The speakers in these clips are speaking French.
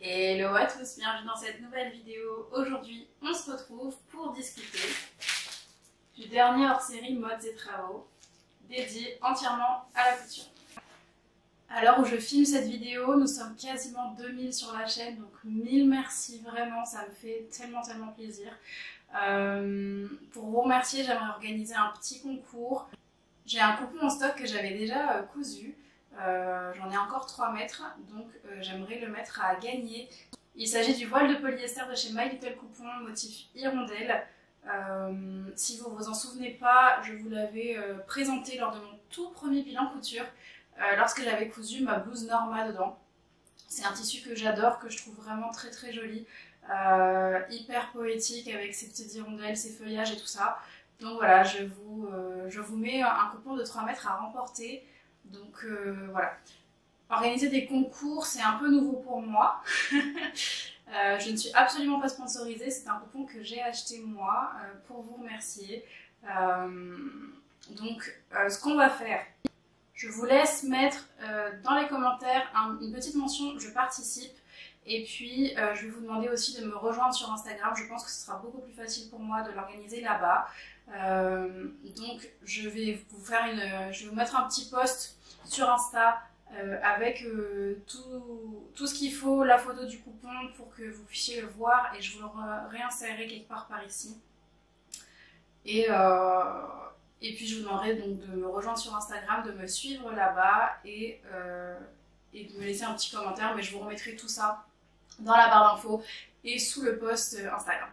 Hello à tous, bienvenue dans cette nouvelle vidéo. Aujourd'hui, on se retrouve pour discuter du dernier hors-série modes et travaux dédié entièrement à la couture. À l'heure où je filme cette vidéo, nous sommes quasiment 2000 sur la chaîne, donc 1000 merci, vraiment, ça me fait tellement plaisir. Pour vous remercier, j'aimerais organiser un petit concours. J'ai un coupon en stock que j'avais déjà cousu. J'en ai encore 3 mètres, donc j'aimerais le mettre à gagner. Il s'agit du voile de polyester de chez My Little Coupon, motif hirondelle. Si vous vous en souvenez pas, je vous l'avais présenté lors de mon tout premier bilan couture, lorsque j'avais cousu ma blouse Norma dedans. C'est un tissu que j'adore, que je trouve vraiment très joli, hyper poétique avec ses petites hirondelles, ses feuillages et tout ça. Donc voilà, je vous mets un coupon de 3 mètres à remporter. Donc voilà. Organiser des concours, c'est un peu nouveau pour moi. Je ne suis absolument pas sponsorisée, c'est un coupon que j'ai acheté moi pour vous remercier. Donc ce qu'on va faire, je vous laisse mettre dans les commentaires une petite mention, je participe. Et puis je vais vous demander aussi de me rejoindre sur Instagram, je pense que ce sera beaucoup plus facile pour moi de l'organiser là-bas. Donc je vais vous mettre un petit post sur Insta avec tout ce qu'il faut, la photo du coupon pour que vous puissiez le voir, et je vous le réinsérerai quelque part par ici. Et puis je vous demanderai donc de me rejoindre sur Instagram, de me suivre là-bas et de me laisser un petit commentaire, mais je vous remettrai tout ça dans la barre d'infos et sous le post Instagram.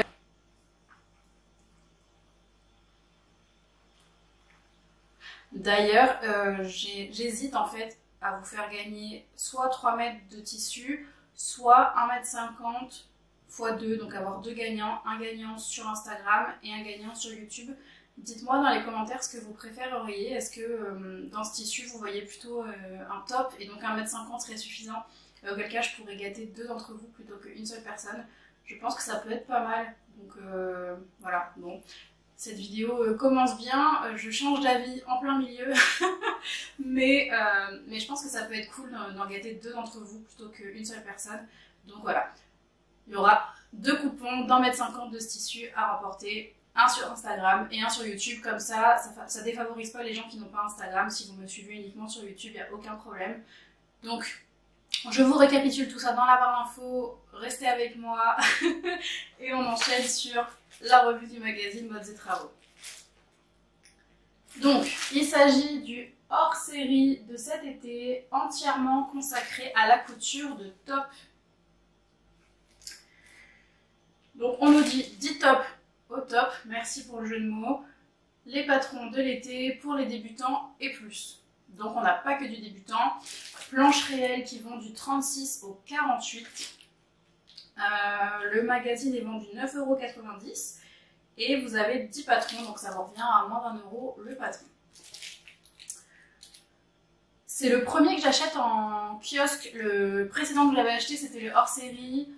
D'ailleurs, j'hésite en fait à vous faire gagner soit 3 mètres de tissu, soit 1,50 m x 2, donc avoir 2 gagnants, un gagnant sur Instagram et un gagnant sur YouTube. Dites-moi dans les commentaires ce que vous préféreriez. Est-ce que dans ce tissu vous voyez plutôt un top et donc 1,50 m serait suffisant, auquel cas je pourrais gâter 2 d'entre vous plutôt qu'une seule personne. Je pense que ça peut être pas mal, donc voilà. Bon, cette vidéo commence bien, je change d'avis en plein milieu, mais je pense que ça peut être cool d'en gâter 2 d'entre vous plutôt qu'une seule personne. Donc voilà, il y aura 2 coupons d'1,50 m de ce tissu à remporter, un sur Instagram et un sur YouTube. Comme ça défavorise pas les gens qui n'ont pas Instagram. Si vous me suivez uniquement sur YouTube, il n'y a aucun problème. Donc je vous récapitule tout ça dans la barre d'infos, restez avec moi et on enchaîne sur la revue du magazine Modes et Travaux. Donc, il s'agit du hors-série de cet été, entièrement consacré à la couture de top. Donc, on nous dit 10 tops au top, merci pour le jeu de mots, les patrons de l'été pour les débutants et plus. Donc, on n'a pas que du débutant. Planches réelles qui vont du 36 au 48. Le magazine est vendu 9,90 € et vous avez 10 patrons, donc ça vous revient à moins d'1 € le patron. C'est le premier que j'achète en kiosque. Le précédent que j'avais acheté, c'était le hors-série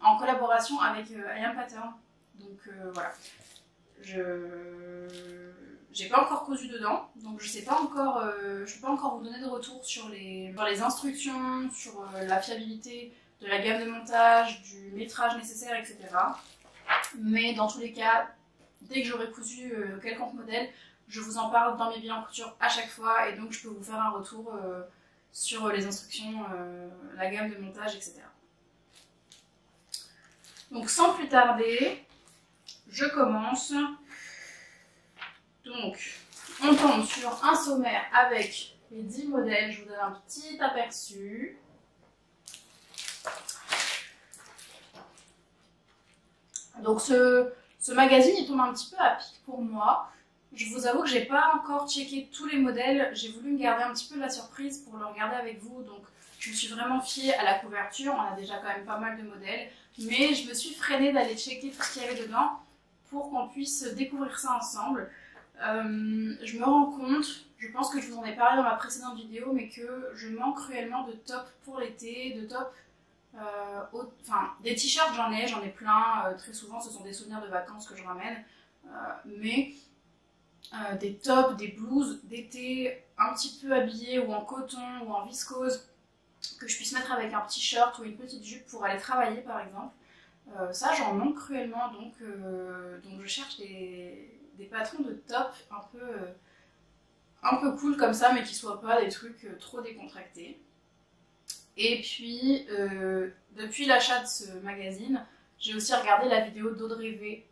en collaboration avec I Am Pattern. Donc voilà. J'ai pas encore cousu dedans, donc je sais pas encore, je peux pas encore vous donner de retour sur les instructions, sur la fiabilité de la gamme de montage, du métrage nécessaire, etc. Mais dans tous les cas, dès que j'aurai cousu quelconque modèle, je vous en parle dans mes bilans couture à chaque fois, et donc je peux vous faire un retour sur les instructions, la gamme de montage, etc. Donc sans plus tarder, je commence. Donc, on tombe sur un sommaire avec les 10 modèles. Je vous donne un petit aperçu. Donc, ce magazine, il tombe un petit peu à pic pour moi. Je vous avoue que j'ai pas encore checké tous les modèles. J'ai voulu me garder un petit peu de la surprise pour le regarder avec vous. Donc, je me suis vraiment fiée à la couverture. On a déjà quand même pas mal de modèles. Mais je me suis freinée d'aller checker tout ce qu'il y avait dedans pour qu'on puisse découvrir ça ensemble. Je me rends compte, je pense que je vous en ai parlé dans ma précédente vidéo, mais que je manque cruellement de top pour l'été, de top, enfin des t-shirts j'en ai plein, très souvent ce sont des souvenirs de vacances que je ramène, mais des tops, des blouses d'été un petit peu habillées ou en coton ou en viscose, que je puisse puisse mettre avec un petit shirt ou une petite jupe pour aller travailler par exemple. Ça j'en manque cruellement, donc je cherche des patrons de top un peu cool comme ça, mais qui soient pas des trucs trop décontractés. Et puis, depuis l'achat de ce magazine, j'ai aussi regardé la vidéo d'Audrey V.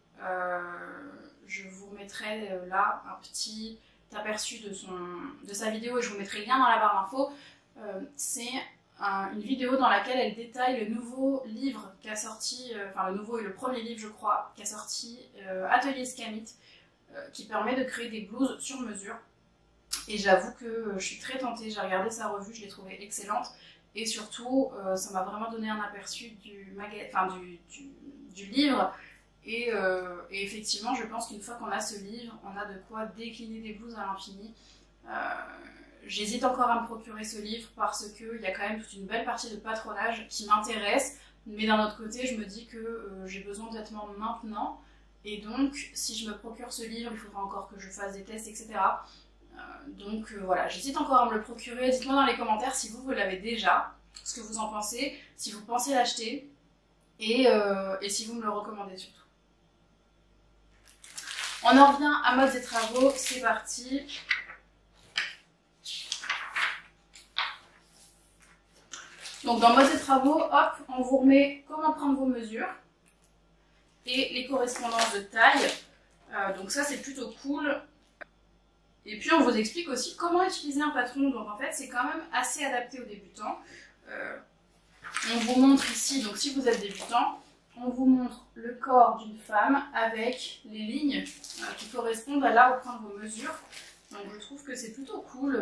Je vous mettrai là un petit aperçu de sa vidéo et je vous mettrai le lien dans la barre d'infos. C'est une vidéo dans laquelle elle détaille le nouveau livre qu'a sorti, enfin le nouveau et le premier livre je crois, qu'a sorti Atelier Scamit, qui permet de créer des blouses sur mesure. Et j'avoue que je suis très tentée, j'ai regardé sa revue, je l'ai trouvée excellente. Et surtout, ça m'a vraiment donné un aperçu du livre. Et effectivement, je pense qu'une fois qu'on a ce livre, on a de quoi décliner des blouses à l'infini. J'hésite encore à me procurer ce livre parce qu'il y a quand même toute une belle partie de patronage qui m'intéresse. Mais d'un autre côté, je me dis que j'ai besoin de vêtements maintenant. Et donc, si je me procure ce livre, il faudra encore que je fasse des tests, etc. Donc voilà, j'hésite encore à me le procurer. Dites-moi dans les commentaires si vous l'avez déjà, ce que vous en pensez, si vous pensez l'acheter et si vous me le recommandez surtout. On en revient à Modes et Travaux, c'est parti. Donc dans Modes et Travaux, hop, on vous remet comment prendre vos mesures et les correspondances de taille. Donc ça c'est plutôt cool. Et puis on vous explique aussi comment utiliser un patron, donc en fait c'est quand même assez adapté aux débutants. On vous montre ici, donc si vous êtes débutant, on vous montre le corps d'une femme avec les lignes qui correspondent à là où prendre vos mesures. Donc je trouve que c'est plutôt cool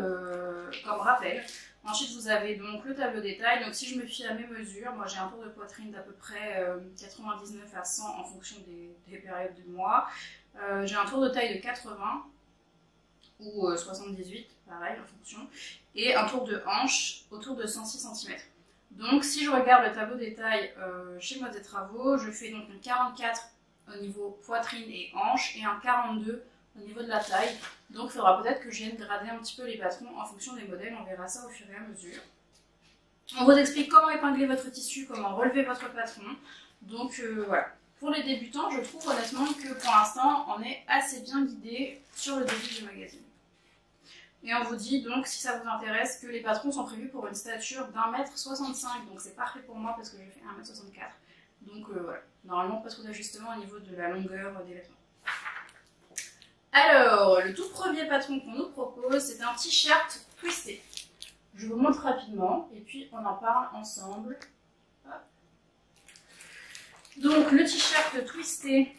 comme rappel. Ensuite vous avez donc le tableau des tailles, donc si je me fie à mes mesures, moi j'ai un tour de poitrine d'à peu près 99 à 100 en fonction des périodes du mois. J'ai un tour de taille de 80 ou 78, pareil en fonction, et un tour de hanche autour de 106 cm. Donc si je regarde le tableau des tailles chez Modes et Travaux, je fais donc un 44 au niveau poitrine et hanche et un 42 au niveau de la taille. Donc il faudra peut-être que je vienne grader un petit peu les patrons en fonction des modèles, on verra ça au fur et à mesure. On vous explique comment épingler votre tissu, comment relever votre patron. Donc voilà. Pour les débutants, je trouve honnêtement que pour l'instant, on est assez bien guidé sur le début du magazine. Et on vous dit donc, si ça vous intéresse, que les patrons sont prévus pour une stature d'1,65 m. Donc c'est parfait pour moi parce que je fais 1,64 m. Donc voilà, normalement pas trop d'ajustement au niveau de la longueur des vêtements. Alors, le tout premier patron qu'on nous propose, c'est un t-shirt twisté. Je vous montre rapidement et puis on en parle ensemble. Hop. Donc le t-shirt twisté,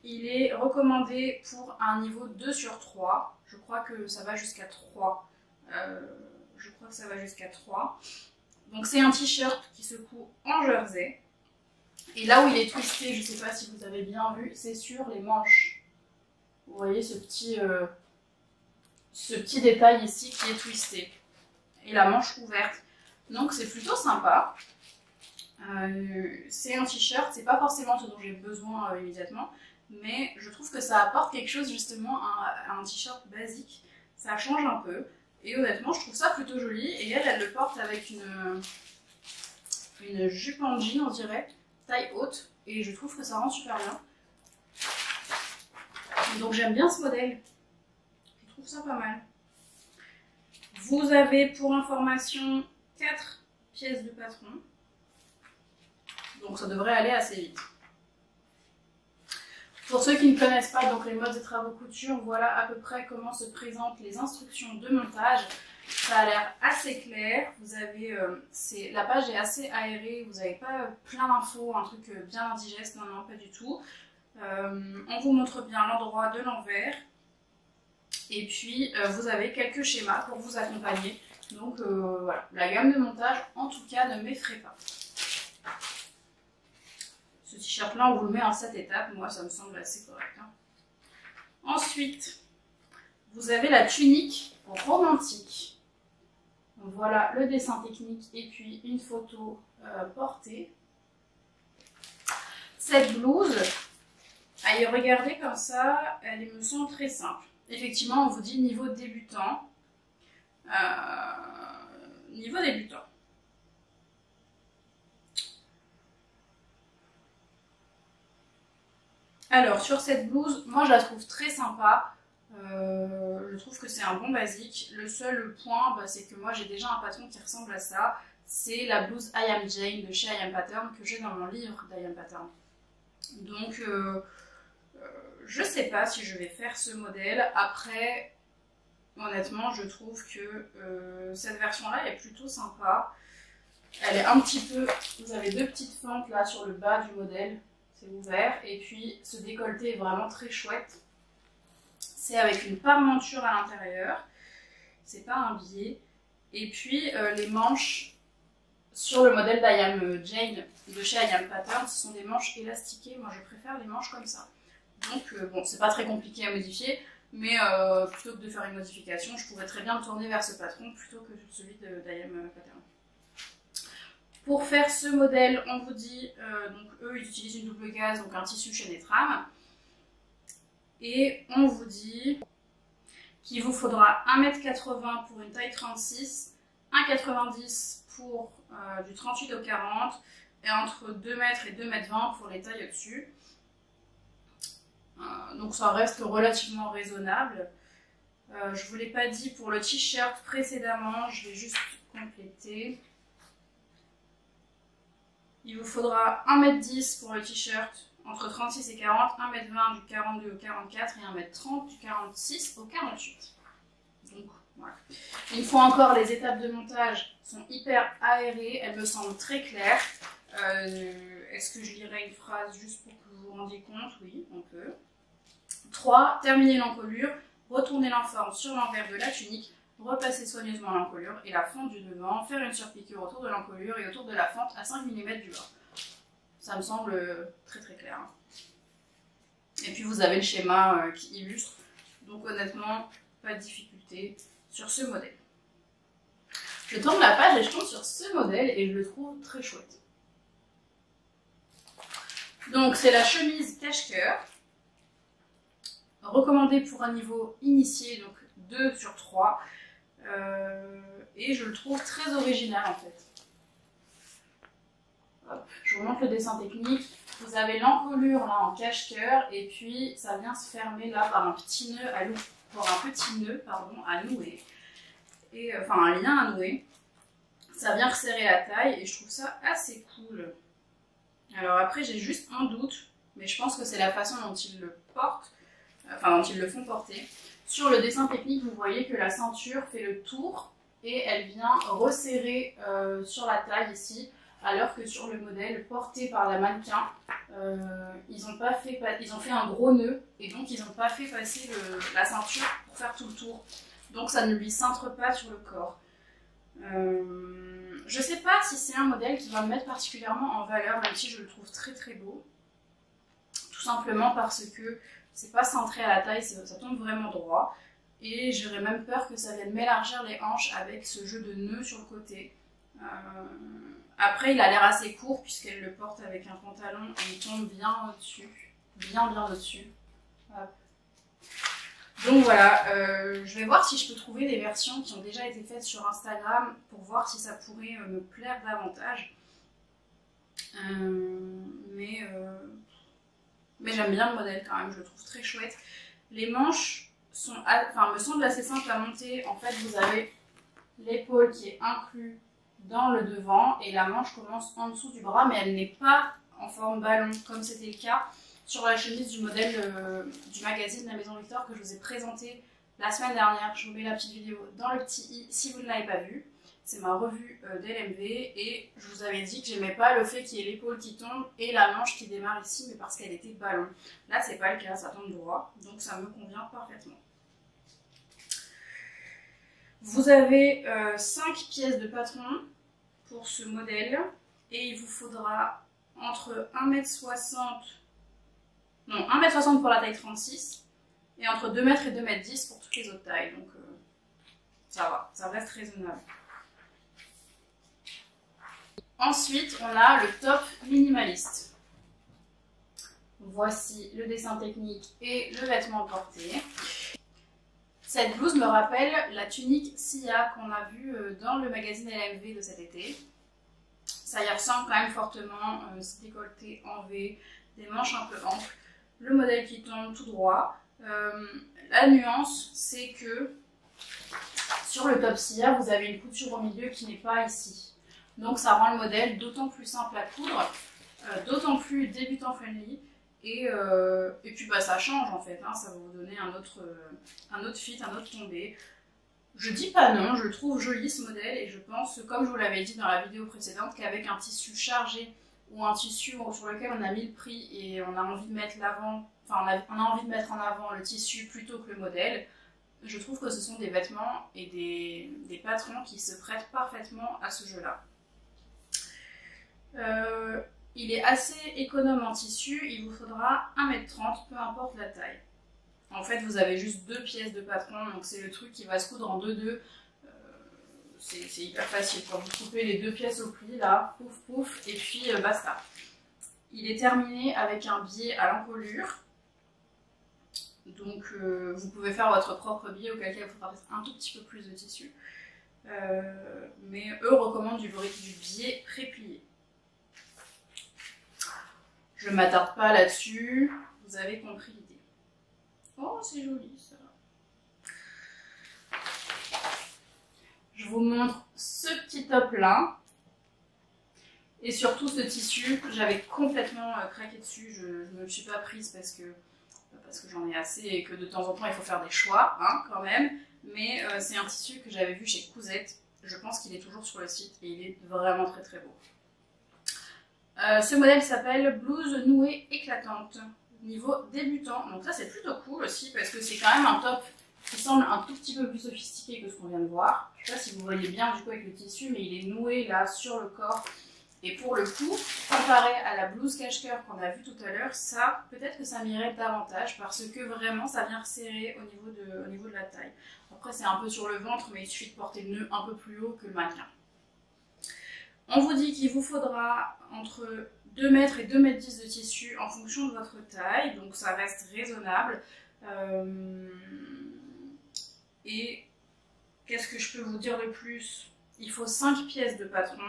il est recommandé pour un niveau 2 sur 3. Je crois que ça va jusqu'à 3. Donc c'est un t-shirt qui se coud en jersey. Et là où il est twisté, je ne sais pas si vous avez bien vu, c'est sur les manches. Vous voyez ce petit détail ici qui est twisté. Et la manche ouverte. Donc c'est plutôt sympa. C'est un t-shirt, c'est pas forcément ce dont j'ai besoin immédiatement. Mais je trouve que ça apporte quelque chose justement à un t-shirt basique. Ça change un peu. Et honnêtement, je trouve ça plutôt joli. Et elle le porte avec une jupe en jean, on dirait, taille haute. Et je trouve que ça rend super bien. Donc j'aime bien ce modèle. Je trouve ça pas mal. Vous avez pour information 4 pièces de patron. Donc ça devrait aller assez vite. Pour ceux qui ne connaissent pas donc les Modes et Travaux couture, voilà à peu près comment se présentent les instructions de montage. Ça a l'air assez clair. Vous avez, la page est assez aérée, vous n'avez pas plein d'infos, un truc bien indigeste, non, pas du tout. On vous montre bien l'endroit de l'envers. Et puis vous avez quelques schémas pour vous accompagner. Donc voilà, la gamme de montage en tout cas ne m'effraie pas. Ce t-shirt là on vous le met en 7 étapes, moi ça me semble assez correct. Hein. Ensuite, vous avez la tunique romantique. Donc, voilà le dessin technique et puis une photo portée. Cette blouse, à y regarder comme ça, elle me semble très simple. Effectivement, on vous dit niveau débutant. Niveau débutant. Alors sur cette blouse, moi je la trouve très sympa. Je trouve que c'est un bon basique. Le seul point, c'est que moi j'ai déjà un patron qui ressemble à ça. C'est la blouse I Am Jane de chez I Am Pattern que j'ai dans mon livre d'I Am Pattern. Donc je sais pas si je vais faire ce modèle. Après, honnêtement, je trouve que cette version-là est plutôt sympa. Elle est un petit peu... Vous avez deux petites fentes là sur le bas du modèle. C'est ouvert. Et puis ce décolleté est vraiment très chouette. C'est avec une parmenture à l'intérieur. C'est pas un biais. Et puis les manches sur le modèle d'I Am Jane de chez I Am Pattern, ce sont des manches élastiquées. Moi je préfère les manches comme ça. Donc bon, c'est pas très compliqué à modifier. Mais plutôt que de faire une modification, je pourrais très bien me tourner vers ce patron plutôt que celui d'I Am Pattern. Pour faire ce modèle, on vous dit, donc eux ils utilisent une double gaze, donc un tissu chez Netram. Et on vous dit qu'il vous faudra 1,80 m pour une taille 36, 1,90 m pour du 38 au 40, et entre 2 m et 2,20 m pour les tailles au-dessus. Donc ça reste relativement raisonnable. Je ne vous l'ai pas dit pour le t-shirt précédemment, je vais juste compléter. Il vous faudra 1,10 m pour le t-shirt entre 36 et 40, 1,20 m du 42 au 44 et 1,30 m du 46 au 48. Donc voilà. Une fois encore, les étapes de montage sont hyper aérées, elles me semblent très claires. Est-ce que je lirai une phrase juste pour que vous vous rendiez compte? Oui, on peut. 3. Terminer l'encolure, retourner l'informe sur l'envers de la tunique, repasser soigneusement l'encolure et la fente du devant, faire une surpiqûre autour de l'encolure et autour de la fente à 5 mm du bas. Ça me semble très très clair. Et puis vous avez le schéma qui illustre, donc honnêtement, pas de difficulté sur ce modèle. Je tourne la page et je tombe sur ce modèle et je le trouve très chouette. Donc c'est la chemise cache-cœur, recommandée pour un niveau initié, donc 2 sur 3. Et je le trouve très original en fait. Hop, je vous montre le dessin technique. Vous avez l'encolure là en cache-cœur et puis ça vient se fermer là par un petit nœud à nouer. Et, enfin un lien à nouer. Ça vient resserrer la taille et je trouve ça assez cool. Alors après j'ai juste un doute, mais je pense que c'est la façon dont ils le portent, enfin dont ils le font porter. Sur le dessin technique, vous voyez que la ceinture fait le tour et elle vient resserrer sur la taille ici, alors que sur le modèle porté par la mannequin, ils ont fait un gros nœud et donc ils n'ont pas fait passer la ceinture pour faire tout le tour. Donc ça ne lui cintre pas sur le corps. Je sais pas si c'est un modèle qui va me mettre particulièrement en valeur, même si je le trouve très très beau. Tout simplement parce que c'est pas centré à la taille, ça tombe vraiment droit. Et j'aurais même peur que ça vienne m'élargir les hanches avec ce jeu de nœuds sur le côté. Après, il a l'air assez court puisqu'elle le porte avec un pantalon et il tombe bien au-dessus. Bien au-dessus. Donc voilà, je vais voir si je peux trouver des versions qui ont déjà été faites sur Instagram pour voir si ça pourrait me plaire davantage. Mais j'aime bien le modèle quand même, je le trouve très chouette. Les manches me semblent assez simples à monter. En fait, vous avez l'épaule qui est inclue dans le devant et la manche commence en dessous du bras, mais elle n'est pas en forme ballon, comme c'était le cas sur la chemise du modèle du magazine La Maison Victor que je vous ai présenté la semaine dernière. Je vous mets la petite vidéo dans le petit i si vous ne l'avez pas vue. C'est ma revue d'LMV et je vous avais dit que j'aimais pas le fait qu'il y ait l'épaule qui tombe et la manche qui démarre ici, mais parce qu'elle était ballon. Là, c'est pas le cas, ça tombe droit, donc ça me convient parfaitement. Vous avez 5 pièces de patron pour ce modèle et il vous faudra entre 1,60 m pour la taille 36 et entre 2 m et 2,10 m pour toutes les autres tailles, donc ça va, ça reste raisonnable. Ensuite, on a le top minimaliste. Voici le dessin technique et le vêtement porté. Cette blouse me rappelle la tunique Sia qu'on a vue dans le magazine LMV de cet été. Ça y ressemble quand même fortement, c'est décolleté en V, des manches un peu amples. le modèle qui tombe tout droit. La nuance, c'est que sur le top cire, vous avez une couture au milieu qui n'est pas ici. Donc ça rend le modèle d'autant plus simple à coudre, d'autant plus débutant friendly. Et puis bah, ça change en fait, hein, ça va vous donner un autre fit, un autre tombé. Je dis pas non, je trouve joli ce modèle et je pense, comme je vous l'avais dit dans la vidéo précédente, qu'avec un tissu chargé ou un tissu sur lequel on a mis le prix et on a envie de mettre l'avant, enfin on a envie de mettre en avant le tissu plutôt que le modèle, je trouve que ce sont des vêtements et des patrons qui se prêtent parfaitement à ce jeu-là. Il est assez économe en tissu, il vous faudra 1,30 m, peu importe la taille. En fait, vous avez juste 2 pièces de patron, donc c'est le truc qui va se coudre en 2-2. C'est hyper facile. Quand vous coupez les 2 pièces au pli, là, pouf pouf, et puis basta. Il est terminé avec un biais à l'encolure. Donc vous pouvez faire votre propre biais, auquel cas il faudra un tout petit peu plus de tissu. Mais eux recommandent du biais pré-plié. Je ne m'attarde pas là-dessus, vous avez compris l'idée. Oh, c'est joli ça. Je vous montre ce petit top là. Et surtout ce tissu, j'avais complètement craqué dessus. Je ne me suis pas prise parce que j'en ai assez et que de temps en temps il faut faire des choix, hein, quand même. Mais c'est un tissu que j'avais vu chez Cousette. Je pense qu'il est toujours sur le site et il est vraiment très très beau. Ce modèle s'appelle blouse nouée éclatante, niveau débutant. Donc ça c'est plutôt cool aussi parce que c'est quand même un top qui semble un tout petit peu plus sophistiqué que ce qu'on vient de voir. Je ne sais pas si vous voyez bien du coup avec le tissu, mais il est noué là sur le corps. Et pour le coup, comparé à la blouse cache-cœur qu'on a vue tout à l'heure, ça, peut-être que ça m'irait davantage parce que vraiment ça vient resserrer au niveau de la taille. Après c'est un peu sur le ventre, mais il suffit de porter le nœud un peu plus haut que le mannequin. On vous dit qu'il vous faudra entre 2 m et 2 m 10 de tissu en fonction de votre taille, donc ça reste raisonnable. Et qu'est-ce que je peux vous dire de plus? Il faut 5 pièces de patron.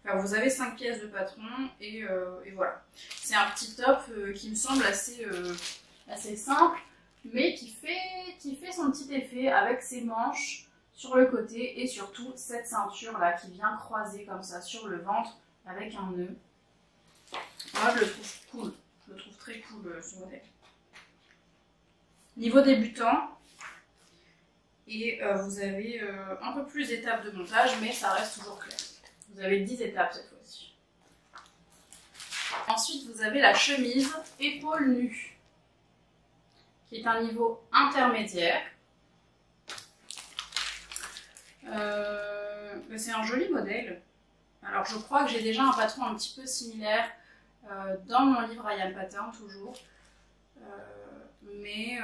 Enfin, vous avez 5 pièces de patron et voilà. C'est un petit top qui me semble assez simple, mais qui fait son petit effet avec ses manches sur le côté et surtout cette ceinture là qui vient croiser comme ça sur le ventre avec un nœud. Moi je le trouve cool, je le trouve très cool ce modèle. Niveau débutant, et vous avez un peu plus d'étapes de montage, mais ça reste toujours clair. Vous avez 10 étapes cette fois-ci. Ensuite vous avez la chemise épaule nue, qui est un niveau intermédiaire. C'est un joli modèle. Alors je crois que j'ai déjà un patron un petit peu similaire dans mon livre I Am Pattern toujours. Mais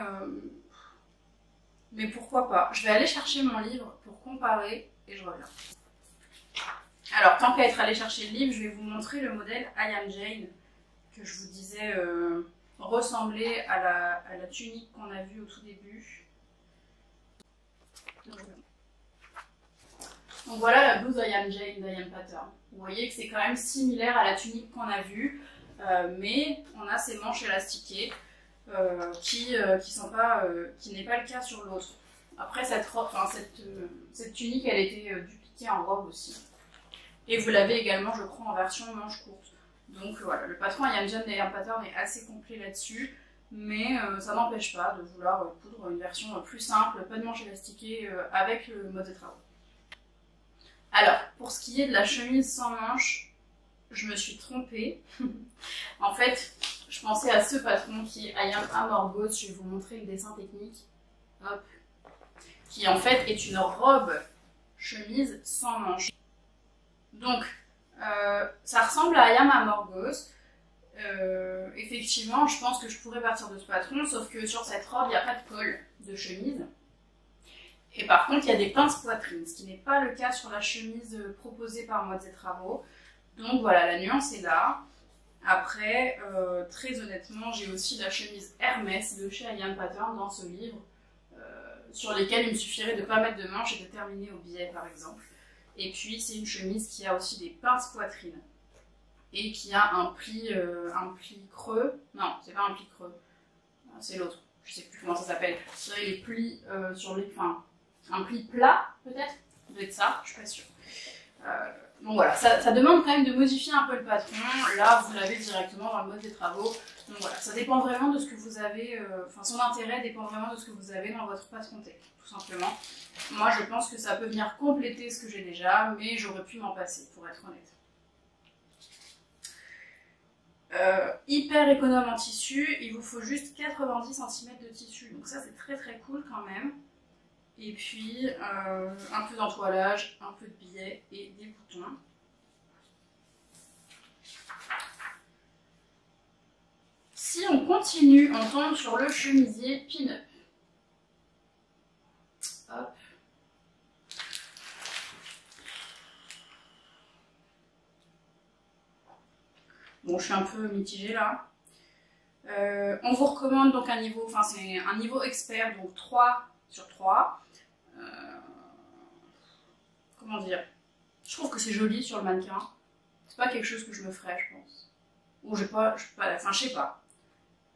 pourquoi pas. Je vais aller chercher mon livre pour comparer et je reviens. Alors tant qu'à être allé chercher le livre, je vais vous montrer le modèle I Am Jane que je vous disais ressemblait à la tunique qu'on a vue au tout début. Donc voilà la blouse I Am Jane d'I Am Pattern. Vous voyez que c'est quand même similaire à la tunique qu'on a vue, mais on a ces manches élastiquées qui n'est pas le cas sur l'autre. Après cette tunique, elle était dupliquée en robe aussi. Et vous l'avez également, je crois, en version manche courte. Donc voilà, le patron I Am Jane d'I Am Pattern est assez complet là-dessus, mais ça n'empêche pas de vouloir coudre une version plus simple, pas de manches élastiquées avec le mode de travail. Alors, pour ce qui est de la chemise sans manches, je me suis trompée. En fait, je pensais à ce patron qui est I Am Amorgos. Je vais vous montrer le dessin technique. Hop. Qui en fait est une robe chemise sans manches. Donc, ça ressemble à I Am Amorgos. Effectivement, je pense que je pourrais partir de ce patron, sauf que sur cette robe, il n'y a pas de col de chemise. Et par contre, il y a des pinces poitrine, ce qui n'est pas le cas sur la chemise proposée par Modes et Travaux. Donc voilà, la nuance est là. Après, très honnêtement, j'ai aussi la chemise Hermès de chez I Am Pattern dans ce livre, sur lesquelles il me suffirait de ne pas mettre de manches et de terminer au biais par exemple. Et puis c'est une chemise qui a aussi des pinces poitrine. et qui a un pli creux. Non, c'est pas un pli creux, c'est l'autre. Je sais plus comment ça s'appelle. C'est les plis sur les... Enfin, un pli plat, peut-être. Ça doit être ça, je suis pas sûre. Donc voilà, ça demande quand même de modifier un peu le patron. Là, vous l'avez directement dans le mode des travaux. Donc voilà, ça dépend vraiment de ce que vous avez... Enfin, son intérêt dépend vraiment de ce que vous avez dans votre patron tech, tout simplement. Moi, je pense que ça peut venir compléter ce que j'ai déjà, mais j'aurais pu m'en passer, pour être honnête. Hyper économe en tissu, il vous faut juste 90 cm de tissu, donc ça c'est très très cool quand même. Et puis un peu d'entoilage, un peu de billets et des boutons. Si on continue, on tombe sur le chemisier pin-up. Hop. Bon, je suis un peu mitigée là. On vous recommande donc un niveau, enfin c'est un niveau expert, donc 3 sur 3. Comment dire? Je trouve que c'est joli sur le mannequin. C'est pas quelque chose que je me ferais, je pense. Ou je sais pas, enfin je sais pas.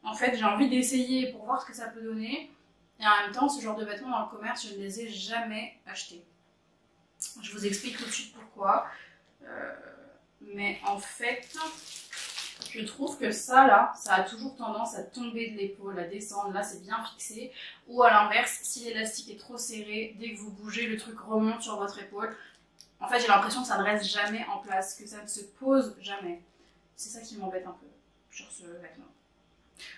En fait, j'ai envie d'essayer pour voir ce que ça peut donner. Et en même temps, ce genre de vêtements dans le commerce, je ne les ai jamais achetés. Je vous explique tout de suite pourquoi. Mais en fait, je trouve que ça là, ça a toujours tendance à tomber de l'épaule, à descendre. Là, c'est bien fixé. Ou à l'inverse, si l'élastique est trop serré, dès que vous bougez, le truc remonte sur votre épaule. En fait, j'ai l'impression que ça ne reste jamais en place, que ça ne se pose jamais. C'est ça qui m'embête un peu sur ce vêtement.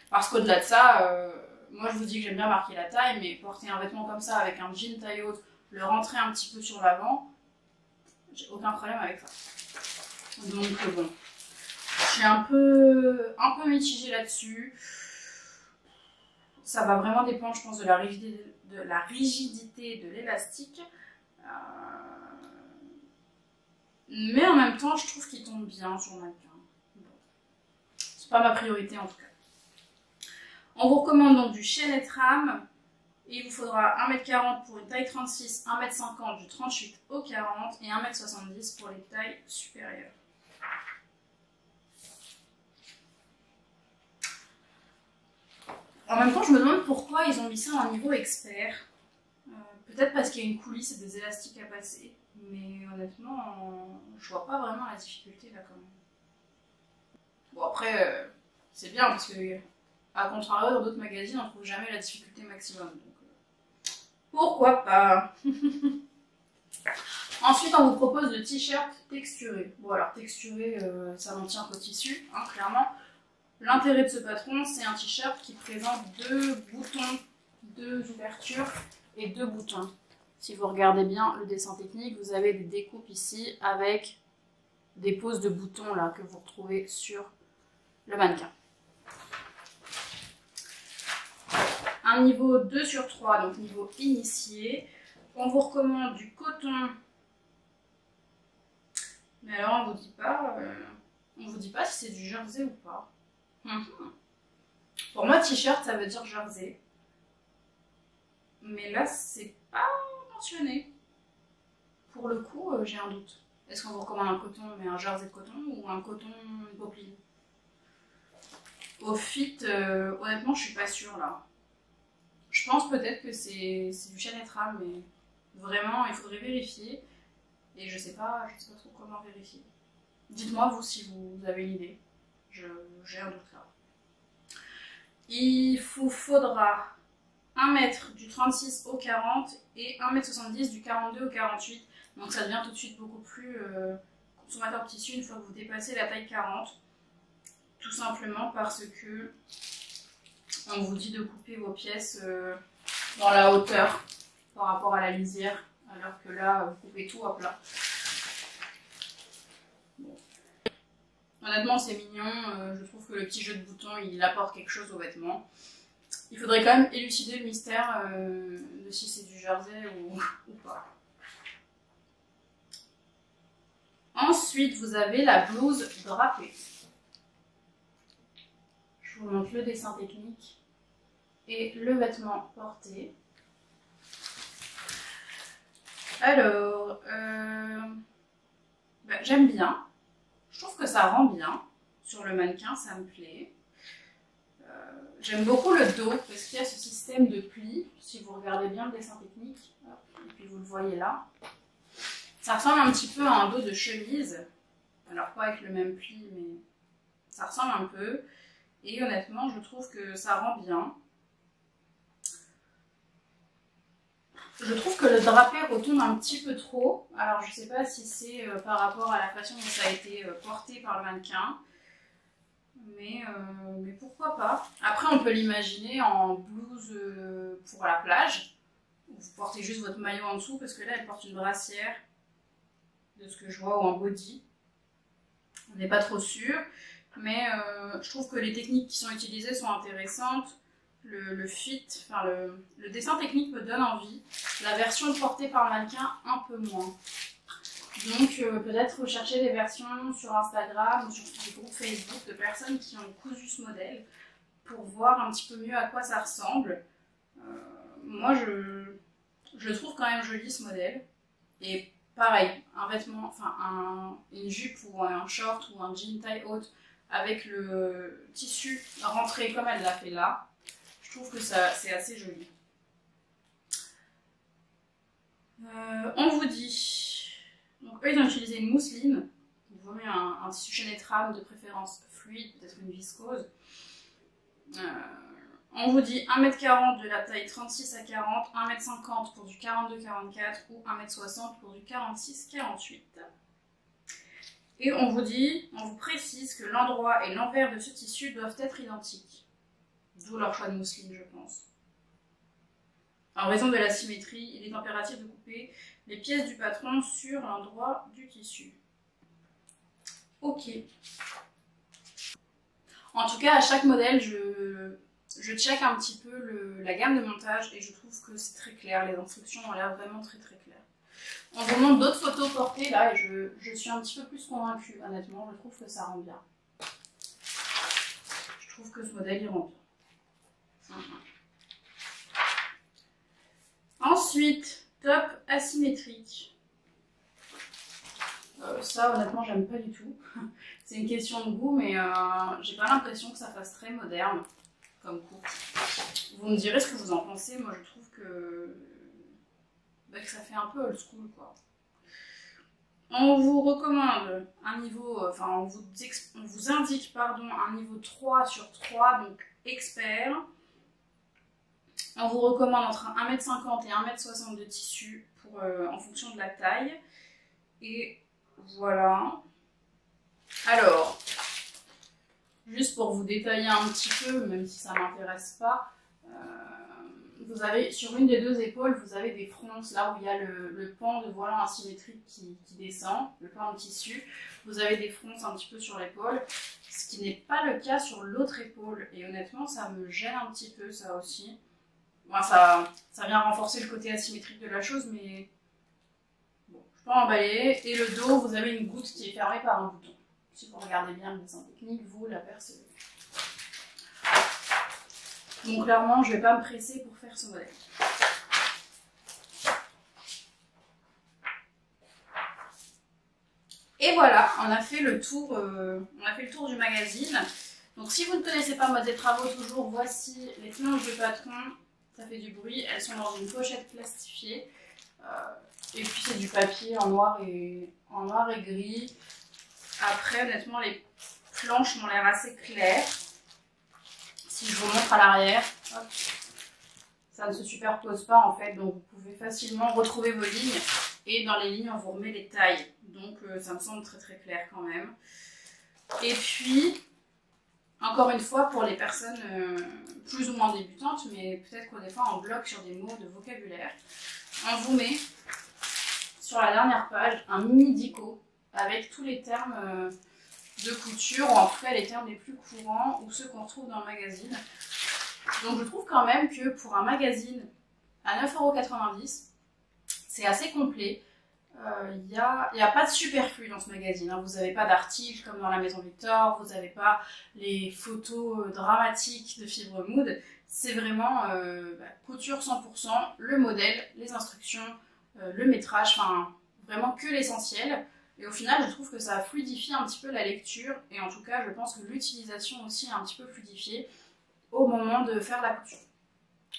Parce qu'au-delà de ça, moi je vous dis que j'aime bien marquer la taille, mais porter un vêtement comme ça avec un jean taille haute, le rentrer un petit peu sur l'avant, j'ai aucun problème avec ça. Donc bon, je suis un peu mitigée là-dessus. Ça va vraiment dépendre, je pense, de la rigidité de l'élastique. Mais en même temps, je trouve qu'il tombe bien sur le mannequin. Bon. C'est pas ma priorité en tout cas. On vous recommande donc du chaînet trame. Et il vous faudra 1m40 pour une taille 36, 1m50 du 38 au 40 et 1m70 pour les tailles supérieures. En même temps, je me demande pourquoi ils ont mis ça en niveau expert. Peut-être parce qu'il y a une coulisse et des élastiques à passer. Mais honnêtement, je vois pas vraiment la difficulté là quand même. Bon après, c'est bien parce que, à contrario, dans d'autres magazines, on trouve jamais la difficulté maximum. Donc, pourquoi pas? Ensuite, on vous propose le t-shirt texturé. Bon alors, texturé, ça n'en tient qu'au tissu, hein, clairement. L'intérêt de ce patron, c'est un t-shirt qui présente 2 boutons, 2 ouvertures et 2 boutons. Si vous regardez bien le dessin technique, vous avez des découpes ici avec des poses de boutons là que vous retrouvez sur le mannequin. Un niveau 2 sur 3, donc niveau initié. On vous recommande du coton. Mais alors on vous dit pas si c'est du jersey ou pas. Pour moi, t-shirt, ça veut dire jersey. Mais là, c'est pas mentionné. Pour le coup, j'ai un doute. Est-ce qu'on vous recommande un coton, mais un jersey de coton ou un coton popeline? Au fit, honnêtement, je suis pas sûre là. Je pense peut-être que c'est du chaînet trame, mais vraiment, il faudrait vérifier. Et je sais pas trop comment vérifier. Dites-moi, vous, si vous avez une idée. J'ai un doute là. Il vous faudra 1 mètre du 36 au 40 et 1m70 du 42 au 48. Donc ça devient tout de suite beaucoup plus consommateur de tissu une fois que vous dépassez la taille 40. Tout simplement parce que on vous dit de couper vos pièces dans la hauteur par rapport à la lisière, alors que là, vous coupez tout à plat. Bon. Honnêtement, c'est mignon. Je trouve que le petit jeu de boutons, il apporte quelque chose au vêtement. Il faudrait quand même élucider le mystère de si c'est du jersey ou pas. Ensuite, vous avez la blouse drapée. Je vous montre le dessin technique et le vêtement porté. Alors, j'aime bien. Je trouve que ça rend bien sur le mannequin, ça me plaît. J'aime beaucoup le dos parce qu'il y a ce système de plis. Si vous regardez bien le dessin technique, et puis vous le voyez là, ça ressemble un petit peu à un dos de chemise. Alors pas avec le même pli, mais ça ressemble un peu. Et honnêtement, je trouve que ça rend bien. Je trouve que le drapé retombe un petit peu trop. Alors je sais pas si c'est par rapport à la façon dont ça a été porté par le mannequin. Mais pourquoi pas. Après on peut l'imaginer en blouse pour la plage. Vous portez juste votre maillot en dessous parce que là elle porte une brassière. De ce que je vois, ou en body. On n'est pas trop sûr. Mais je trouve que les techniques qui sont utilisées sont intéressantes. Le fit, enfin le dessin technique me donne envie. La version portée par le mannequin, un peu moins. Donc peut-être rechercher des versions sur Instagram ou sur des groupes Facebook de personnes qui ont cousu ce modèle pour voir un petit peu mieux à quoi ça ressemble. Moi je trouve quand même joli ce modèle. Et pareil, un vêtement, enfin une jupe ou un short ou un jean taille haute avec le tissu rentré comme elle l'a fait là. Je trouve que c'est assez joli. On vous dit, donc eux ils ont utilisé une mousseline, il vaut mieux un tissu chaîné trame de préférence fluide, peut-être une viscose. On vous dit 1m40 de la taille 36 à 40, 1m50 pour du 42-44 ou 1m60 pour du 46-48. Et on vous précise que l'endroit et l'envers de ce tissu doivent être identiques. D'où leur choix de mousseline, je pense. En raison de la symétrie, il est impératif de couper les pièces du patron sur l'endroit du tissu. Ok. En tout cas, à chaque modèle, je check un petit peu la gamme de montage et je trouve que c'est très clair. Les instructions ont l'air vraiment très très claires. On vous montre d'autres photos portées là et je suis un petit peu plus convaincue, honnêtement. Je trouve que ça rend bien. Je trouve que ce modèle, il rend bien. Ensuite, top asymétrique. Ça, honnêtement, j'aime pas du tout. C'est une question de goût, mais j'ai pas l'impression que ça fasse très moderne comme coupe. Vous me direz ce que vous en pensez. Moi, je trouve que ça fait un peu old school, quoi. On vous recommande un niveau, enfin, on vous indique, pardon, un niveau 3/3, donc expert. On vous recommande entre 1m50 et 1m60 de tissu en fonction de la taille. Et voilà. Alors, juste pour vous détailler un petit peu, même si ça ne m'intéresse pas, vous avez sur une des deux épaules, vous avez des fronces, là où il y a le pan de volant asymétrique qui descend, le pan de tissu. Vous avez des fronces un petit peu sur l'épaule, ce qui n'est pas le cas sur l'autre épaule. Et honnêtement, ça me gêne un petit peu, ça aussi. Bon, ça vient renforcer le côté asymétrique de la chose, mais bon, je peux emballer. Et le dos, vous avez une goutte qui est fermée par un bouton. Si vous regardez bien le dessin technique, vous l'apercevez. Donc clairement, je ne vais pas me presser pour faire ce modèle. Et voilà, on a fait le tour du magazine. Donc si vous ne connaissez pas Modes et Travaux, toujours, voici les planches de patron. Ça fait du bruit, elles sont dans une pochette plastifiée. Et puis c'est du papier en noir et gris. Après, honnêtement, les planches m'ont l'air assez claires. Si je vous montre à l'arrière, ça ne se superpose pas en fait, donc vous pouvez facilement retrouver vos lignes. Et dans les lignes, on vous remet les tailles. Donc ça me semble très très clair quand même. Et puis, encore une fois, pour les personnes plus ou moins débutantes, mais peut-être qu'on des fois on bloque sur des mots de vocabulaire, on vous met sur la dernière page un mini dico avec tous les termes de couture, ou en tout cas les termes les plus courants ou ceux qu'on retrouve dans le magazine. Donc je trouve quand même que pour un magazine à 9,90 €, c'est assez complet. Il n'y a pas de superflu dans ce magazine, hein. Vous n'avez pas d'articles comme dans la Maison Victor, vous n'avez pas les photos dramatiques de Fibre Mood. C'est vraiment couture 100%, le modèle, les instructions, le métrage, enfin vraiment que l'essentiel. Et au final, je trouve que ça fluidifie un petit peu la lecture, et en tout cas, je pense que l'utilisation aussi est un petit peu fluidifiée au moment de faire la couture.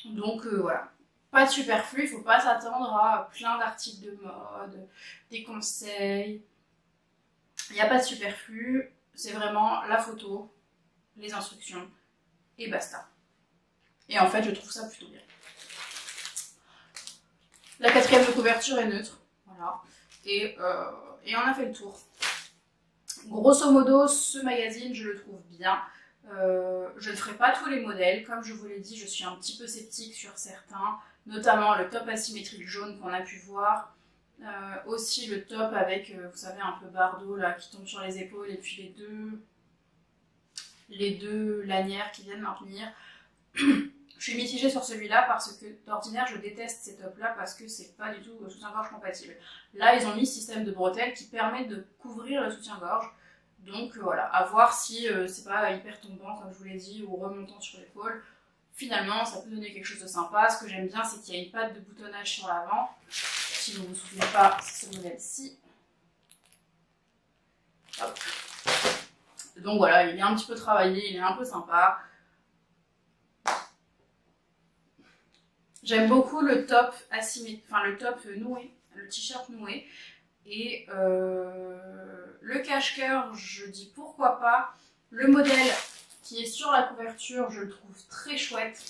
Donc voilà, pas de superflu, il ne faut pas s'attendre à plein d'articles de mode, des conseils. Il n'y a pas de superflu, c'est vraiment la photo, les instructions, et basta. Et en fait, je trouve ça plutôt bien. La 4e de couverture est neutre, voilà. Et on a fait le tour. Grosso modo, ce magazine, je le trouve bien. Je ne ferai pas tous les modèles. Comme je vous l'ai dit, je suis un petit peu sceptique sur certains, notamment le top asymétrique jaune qu'on a pu voir. Aussi le top avec, vous savez, un peu bardeau là, qui tombe sur les épaules, et puis les deux lanières qui viennent maintenir. Je suis mitigée sur celui-là parce que d'ordinaire je déteste ces tops-là parce que c'est pas du tout soutien-gorge compatible. Là, ils ont mis système de bretelles qui permet de couvrir le soutien-gorge. Donc voilà, à voir si c'est pas hyper tombant comme je vous l'ai dit ou remontant sur l'épaule. Finalement, ça peut donner quelque chose de sympa. Ce que j'aime bien, c'est qu'il y a une patte de boutonnage sur l'avant. Si vous ne vous souvenez pas, c'est ce modèle-ci. Donc voilà, il est un petit peu travaillé, il est un peu sympa. J'aime beaucoup le top asymétrique, enfin le top noué, le t-shirt noué. Et le cache-cœur, je dis pourquoi pas. Le modèle qui est sur la couverture, je le trouve très chouette.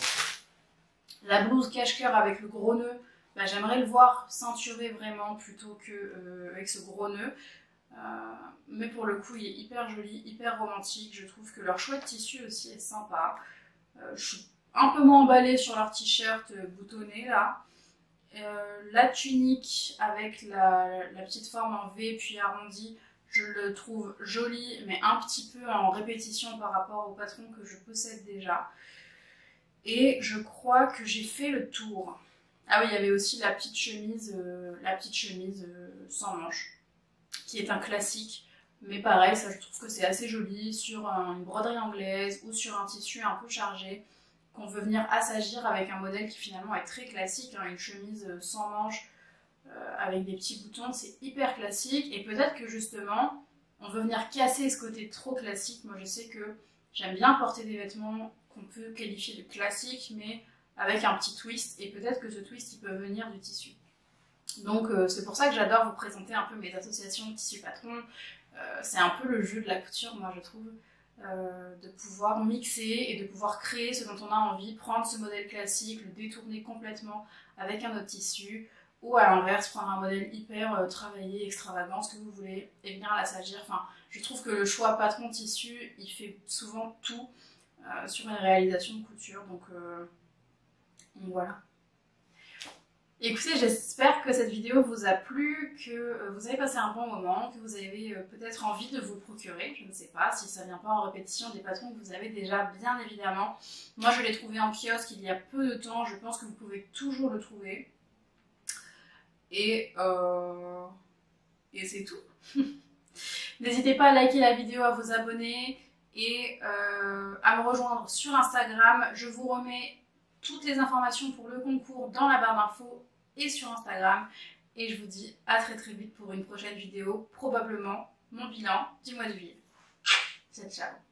La blouse cache-cœur avec le gros nœud, bah, j'aimerais le voir ceinturé vraiment plutôt que avec ce gros nœud. Mais pour le coup, il est hyper joli, hyper romantique. Je trouve que leur choix de tissu aussi est sympa. Je suis un peu moins emballée sur leur t-shirt boutonné là. La tunique avec la petite forme en V puis arrondie, je le trouve joli mais un petit peu en répétition par rapport au patron que je possède déjà. Et je crois que j'ai fait le tour. Ah oui, il y avait aussi la petite chemise sans manches, qui est un classique. Mais pareil, ça je trouve que c'est assez joli sur une broderie anglaise ou sur un tissu un peu chargé qu'on veut venir assagir avec un modèle qui finalement est très classique, hein, une chemise sans manches avec des petits boutons, c'est hyper classique. Et peut-être que justement, on veut venir casser ce côté trop classique. Moi je sais que j'aime bien porter des vêtements qu'on peut qualifier de classiques, mais avec un petit twist, et peut-être que ce twist il peut venir du tissu. Donc c'est pour ça que j'adore vous présenter un peu mes associations de tissu patron. C'est un peu le jeu de la couture, moi je trouve, de pouvoir mixer et de pouvoir créer ce dont on a envie, prendre ce modèle classique, le détourner complètement avec un autre tissu, ou à l'inverse, prendre un modèle hyper travaillé, extravagant, ce que vous voulez, et venir l'assagir. Enfin, je trouve que le choix patron tissu, il fait souvent tout sur une réalisation de couture, donc voilà. Écoutez, j'espère que cette vidéo vous a plu, que vous avez passé un bon moment, que vous avez peut-être envie de vous le procurer. Je ne sais pas si ça ne vient pas en répétition des patrons que vous avez déjà, bien évidemment. Moi, je l'ai trouvé en kiosque il y a peu de temps. Je pense que vous pouvez toujours le trouver. Et c'est tout. N'hésitez pas à liker la vidéo, à vous abonner et à me rejoindre sur Instagram. Je vous remets toutes les informations pour le concours dans la barre d'infos et sur Instagram. Et je vous dis à très vite pour une prochaine vidéo, probablement mon bilan du mois de juillet. Ciao, ciao.